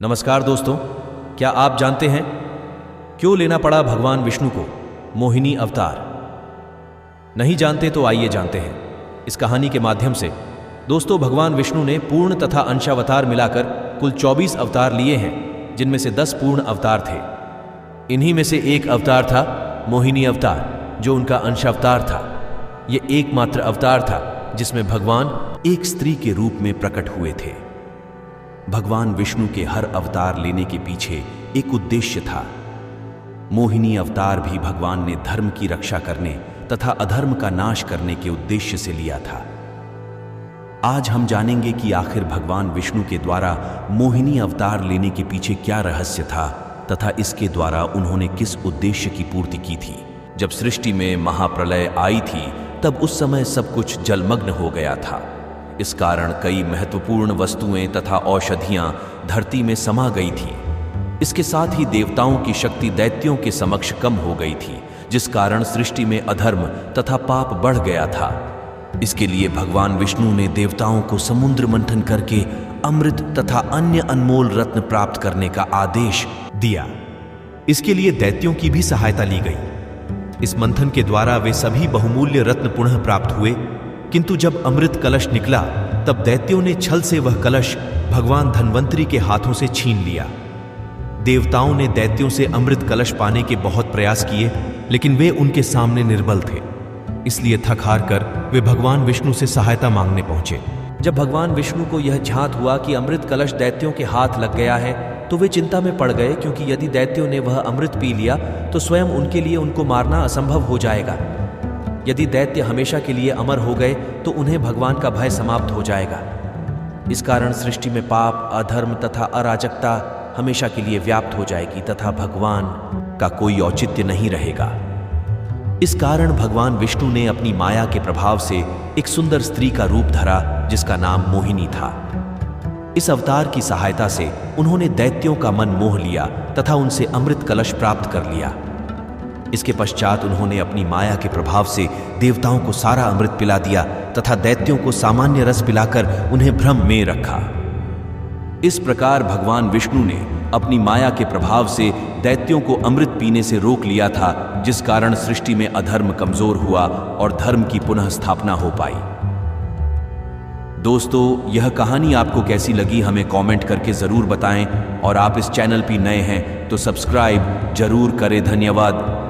नमस्कार दोस्तों, क्या आप जानते हैं क्यों लेना पड़ा भगवान विष्णु को मोहिनी अवतार? नहीं जानते तो आइए जानते हैं इस कहानी के माध्यम से। दोस्तों, भगवान विष्णु ने पूर्ण तथा अंशावतार मिलाकर कुल 24 अवतार लिए हैं, जिनमें से 10 पूर्ण अवतार थे। इन्हीं में से एक अवतार था मोहिनी अवतार, जो उनका अंशावतार था। ये एकमात्र अवतार था जिसमें भगवान एक स्त्री के रूप में प्रकट हुए थे। भगवान विष्णु के हर अवतार लेने के पीछे एक उद्देश्य था। मोहिनी अवतार भी भगवान ने धर्म की रक्षा करने तथा अधर्म का नाश करने के उद्देश्य से लिया था। आज हम जानेंगे कि आखिर भगवान विष्णु के द्वारा मोहिनी अवतार लेने के पीछे क्या रहस्य था तथा इसके द्वारा उन्होंने किस उद्देश्य की पूर्ति की थी। जब सृष्टि में महाप्रलय आई थी, तब उस समय सब कुछ जलमग्न हो गया था। इस कारण कई महत्वपूर्ण वस्तुएं तथा औषधियां धरती में समा गई थी। इसके साथ ही देवताओं की शक्ति दैत्यों के समक्ष कम हो गई थी, जिस कारण सृष्टि में अधर्म तथा पाप बढ़ गया था। इसके लिए भगवान विष्णु ने देवताओं को समुद्र मंथन करके अमृत तथा अन्य अनमोल रत्न प्राप्त करने का आदेश दिया। इसके लिए दैत्यों की भी सहायता ली गई। इस मंथन के द्वारा वे सभी बहुमूल्य रत्न पुनः प्राप्त हुए, किंतु जब अमृत कलश निकला, तब दैत्यों ने छल से वह कलश भगवान धन्वंतरी के हाथों से छीन लिया। देवताओं ने दैत्यों से अमृत कलश पाने के बहुत प्रयास किए, लेकिन वे उनके सामने निर्बल थे। इसलिए थक हार कर वे भगवान विष्णु से सहायता मांगने पहुंचे। जब भगवान विष्णु को यह झांत हुआ कि अमृत कलश दैत्यों के हाथ लग गया है, तो वे चिंता में पड़ गए, क्योंकि यदि दैत्यों ने वह अमृत पी लिया तो स्वयं उनके लिए उनको मारना असंभव हो जाएगा। यदि दैत्य हमेशा के लिए अमर हो गए तो उन्हें भगवान का भय समाप्त हो जाएगा। इस कारण सृष्टि में पाप, अधर्म तथा अराजकता हमेशा के लिए व्याप्त हो जाएगी तथा भगवान का कोई औचित्य नहीं रहेगा। इस कारण भगवान विष्णु ने अपनी माया के प्रभाव से एक सुंदर स्त्री का रूप धरा, जिसका नाम मोहिनी था। इस अवतार की सहायता से उन्होंने दैत्यों का मन मोह लिया तथा उनसे अमृत कलश प्राप्त कर लिया। इसके पश्चात उन्होंने अपनी माया के प्रभाव से देवताओं को सारा अमृत पिला दिया तथा दैत्यों को सामान्य रस पिलाकर उन्हें भ्रम में रखा। इस प्रकार भगवान विष्णु ने अपनी माया के प्रभाव से दैत्यों को अमृत पीने से रोक लिया था, जिस कारण सृष्टि में अधर्म कमजोर हुआ और धर्म की पुनः स्थापना हो पाई। दोस्तों, यह कहानी आपको कैसी लगी हमें कमेंट करके जरूर बताएं, और आप इस चैनल पर नए हैं तो सब्सक्राइब जरूर करें। धन्यवाद।